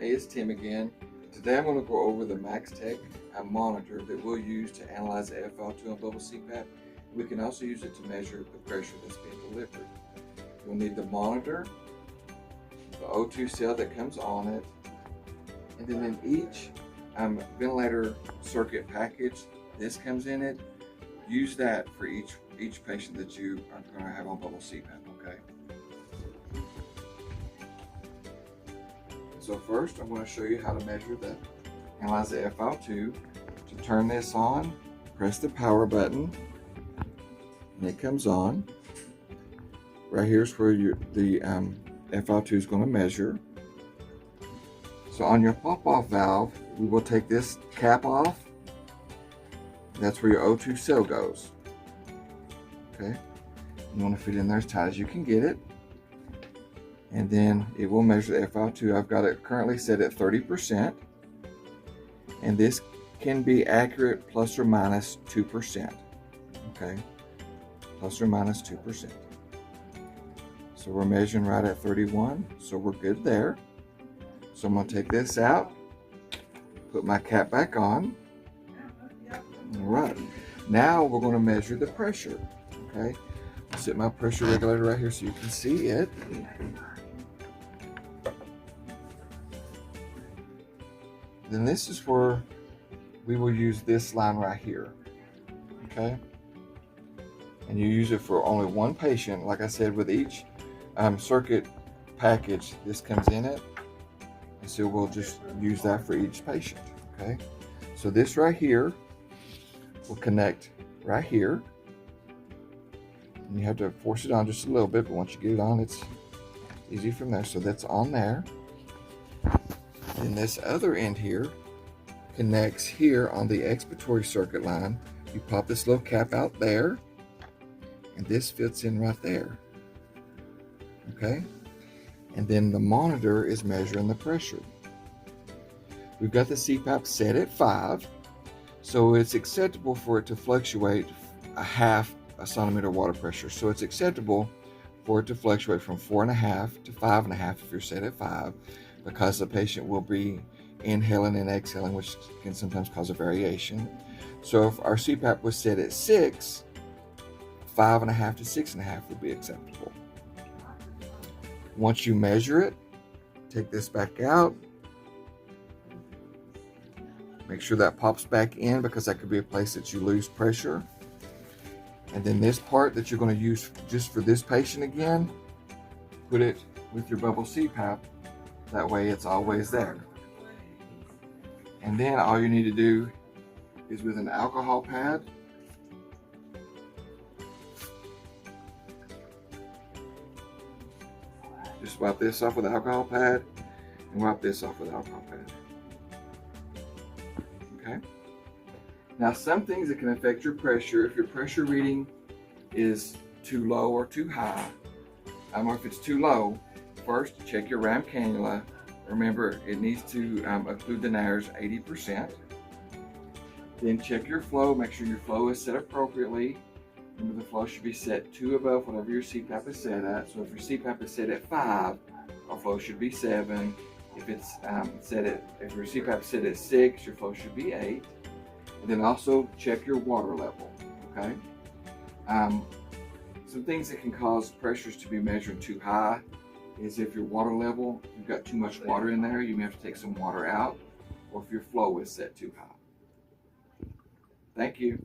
Hey, it's Tim again. Today I'm going to go over the MaxTech monitor that we'll use to analyze the FiO2 on bubble CPAP. We can also use it to measure the pressure that's being delivered. You'll need the monitor, the O2 cell that comes on it, and then in each ventilator circuit package, this comes in it. Use that for each patient that you are going to have on bubble CPAP, okay? So first, I'm going to show you how to analyze the FiO2. To turn this on, press the power button, and it comes on. Right here's where the FiO2 is going to measure. So on your pop-off valve, we will take this cap off. That's where your O2 cell goes. Okay, you want to fit it in there as tight as you can get it. And then it will measure the FiO2. I've got it currently set at 30%. And this can be accurate plus or minus 2%. Okay, plus or minus 2%. So we're measuring right at 31, so we're good there. So I'm going to take this out, put my cap back on. All right, now we're going to measure the pressure. Okay, I'll set my pressure regulator right here so you can see it. Then this is where we will use this line right here, okay? And you use it for only one patient. Like I said, with each circuit package, this comes in it. And so we'll just use that for each patient, okay? So this right here will connect right here. And you have to force it on just a little bit, but once you get it on, it's easy from there. So that's on there. And this other end here connects here on the expiratory circuit line. You pop this little cap out there, and this fits in right there. Okay? And then the monitor is measuring the pressure. We've got the CPAP set at 5, so it's acceptable for it to fluctuate a half a centimeter water pressure. So it's acceptable for it to fluctuate from 4.5 to 5.5 if you're set at 5. Because the patient will be inhaling and exhaling, which can sometimes cause a variation. So if our CPAP was set at 6, 5.5 to 6.5 would be acceptable. Once you measure it, take this back out. Make sure that pops back in because that could be a place that you lose pressure. And then this part that you're going to use just for this patient again, put it with your bubble CPAP. That way it's always there. And then all you need to do is with an alcohol pad, just wipe this off with an alcohol pad and wipe this off with an alcohol pad. Okay? Now some things that can affect your pressure, if your pressure reading is too low or too high, or if it's too low, first, check your RAM cannula. Remember, it needs to occlude the nares 80%. Then check your flow. Make sure your flow is set appropriately. Remember, the flow should be set 2 above whatever your CPAP is set at. So if your CPAP is set at 5, our flow should be 7. If it's if your CPAP is set at 6, your flow should be 8. And then also check your water level. Okay. Some things that can cause pressures to be measured too high is if your water level, you've got too much water in there, you may have to take some water out, or if your flow is set too high. Thank you.